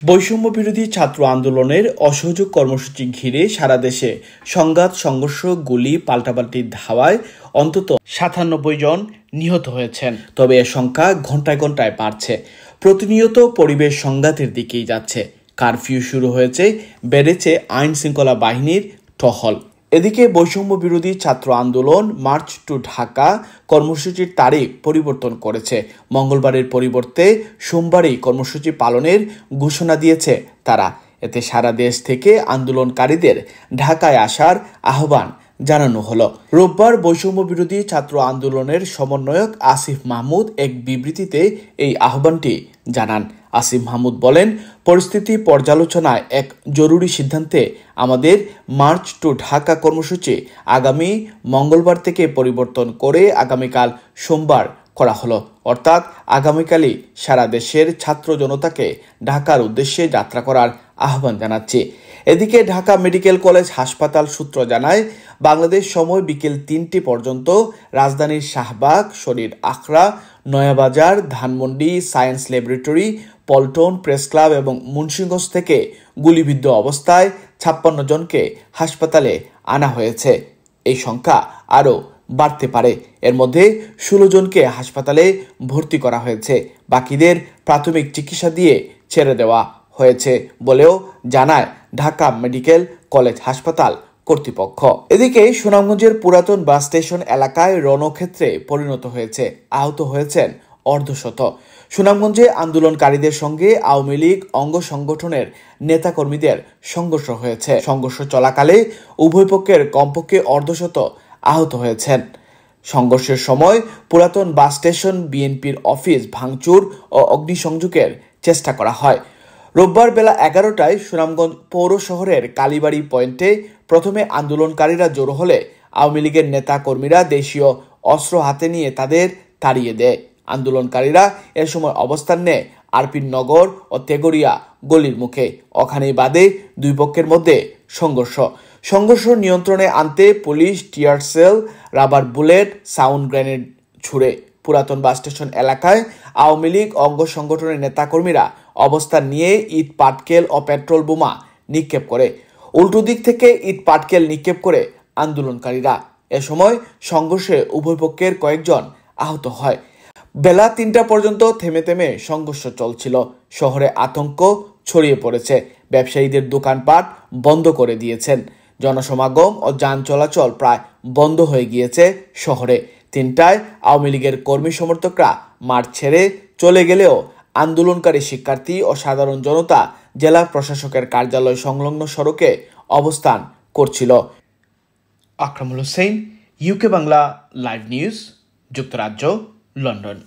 বৈষম্য বিরোধী ছাত্র আন্দোলনের অসহযোগ কর্মসূচি ঘিরে সারা দেশে সংঘাত সংঘর্ষ গুলি পাল্টাপাল্টির ধাওয়ায় অন্তত ৯৭ জন নিহত হয়েছেন। তবে এর সংখ্যা ঘন্টায় ঘন্টায় বাড়ছে। প্রতিনিয়ত পরিবেশ সংঘাতের দিকেই যাচ্ছে। কারফিউ শুরু হয়েছে, বেড়েছে আইন শৃঙ্খলা বাহিনীর টহল। এদিকে বৈষম্য বিরোধী ছাত্র আন্দোলন মার্চ টু ঢাকা কর্মসূচির তারিখ পরিবর্তন করেছে। মঙ্গলবারের পরিবর্তে সোমবারই কর্মসূচি পালনের ঘোষণা দিয়েছে তারা। এতে সারা দেশ থেকে আন্দোলনকারীদের ঢাকায় আসার আহ্বান জানানো হলো। রোববার বৈষম্য বিরোধী ছাত্র আন্দোলনের সমন্বয়ক আসিফ মাহমুদ এক বিবৃতিতে এই আহ্বানটি জানান। আসিফ মাহমুদ বলেন, পরিস্থিতি পর্যালোচনায় এক জরুরি সিদ্ধান্তে আমাদের মার্চ টু ঢাকা কর্মসূচি আগামী মঙ্গলবার থেকে পরিবর্তন করে আগামীকাল সোমবার করা হলো। অর্থাৎ আগামীকালই সারা দেশের ছাত্র জনতাকে ঢাকার উদ্দেশ্যে যাত্রা করার আহ্বান জানাচ্ছি। এদিকে ঢাকা মেডিকেল কলেজ হাসপাতাল সূত্র জানায়, বাংলাদেশ সময় বিকেল ৩টি পর্যন্ত রাজধানীর শাহবাগ, শরীর আখড়া, Nayabazar, Dhanmondi, science laboratory, Paltan, press club এবং মুন্সিগঞ্জ থেকে গুলিবিদ্ধ অবস্থায় ৫৬ জনকে হাসপাতালে আনা হয়েছে। এই সংখ্যা আরও বাড়তে পারে। এর মধ্যে ১৬ জনকে হাসপাতালে ভর্তি করা হয়েছে। বাকিদের প্রাথমিক চিকিৎসা দিয়ে ছেড়ে দেওয়া হয়েছে বলেও জানায় ঢাকা মেডিকেল কলেজ হাসপাতাল কর্তৃপক্ষ। এদিকে সুনামগঞ্জের পুরাতন বাস স্টেশন এলাকায় রণক্ষেত্রে পরিণত হয়েছে। আহত হয়েছেন অর্ধশত। সুনামগঞ্জে আন্দোলনকারীদের সঙ্গে আওয়ামী লীগ অঙ্গ সংগঠনের নেতাকর্মীদের সংঘর্ষ হয়েছে। সংঘর্ষ চলাকালে উভয় পক্ষের কমপক্ষে অর্ধশত আহত হয়েছেন। সংঘর্ষের সময় পুরাতন বাস স্টেশন, বিএনপির অফিস ভাঙচুর ও অগ্নিসংযোগের চেষ্টা করা হয়। রোববার বেলা ১১টায় সুনামগঞ্জ পৌর শহরের কালীবাড়ি পয়েন্টে প্রথমে আন্দোলনকারীরা জড়ো হলে আওয়ামী লীগের নেতা কর্মীরা দেশীয় অস্ত্র হাতে নিয়ে তাদের তাড়িয়ে দেয়। আন্দোলনকারীরা এ সময় অবস্থান নেয় আরপিন নগর ও তেগরিয়া গলির মুখে। ওখানেই বাদে দুই পক্ষের মধ্যে সংঘর্ষ নিয়ন্ত্রণে আনতে police tear shell, rubber bullet, sound grenade ছুড়ে। পুরাতন বাস স্টেশন এলাকায় আওয়ামী লীগ অঙ্গ সংগঠনের নেতাকর্মীরা অবস্থান নিয়ে ইট পাটকেল ও পেট্রোল বোমা নিক্ষেপ করে। উল্টো দিক থেকে ইট পাটকেল নিক্ষেপ করে আন্দোলনকারীরা। এ সময় সংঘর্ষে উভয় পক্ষের কয়েকজন আহত হয়। বেলা ৩টা পর্যন্ত থেমে সংঘর্ষ চলছিল। শহরে আতঙ্ক ছড়িয়ে পড়েছে। ব্যবসায়ীদের দোকানপাট বন্ধ করে দিয়েছেন। জনসমাগম ও যান চলাচল প্রায় বন্ধ হয়ে গিয়েছে শহরে। ৩টায় আওয়ামী লীগের কর্মী সমর্থকরা মাঠ ছেড়ে চলে গেলেও আন্দোলনকারী শিক্ষার্থী ও সাধারণ জনতা জেলা প্রশাসকের কার্যালয় সংলগ্ন সড়কে অবস্থান করছিল। Akramul Hossain, UK Bangla live news, যুক্তরাজ্য, লন্ডন।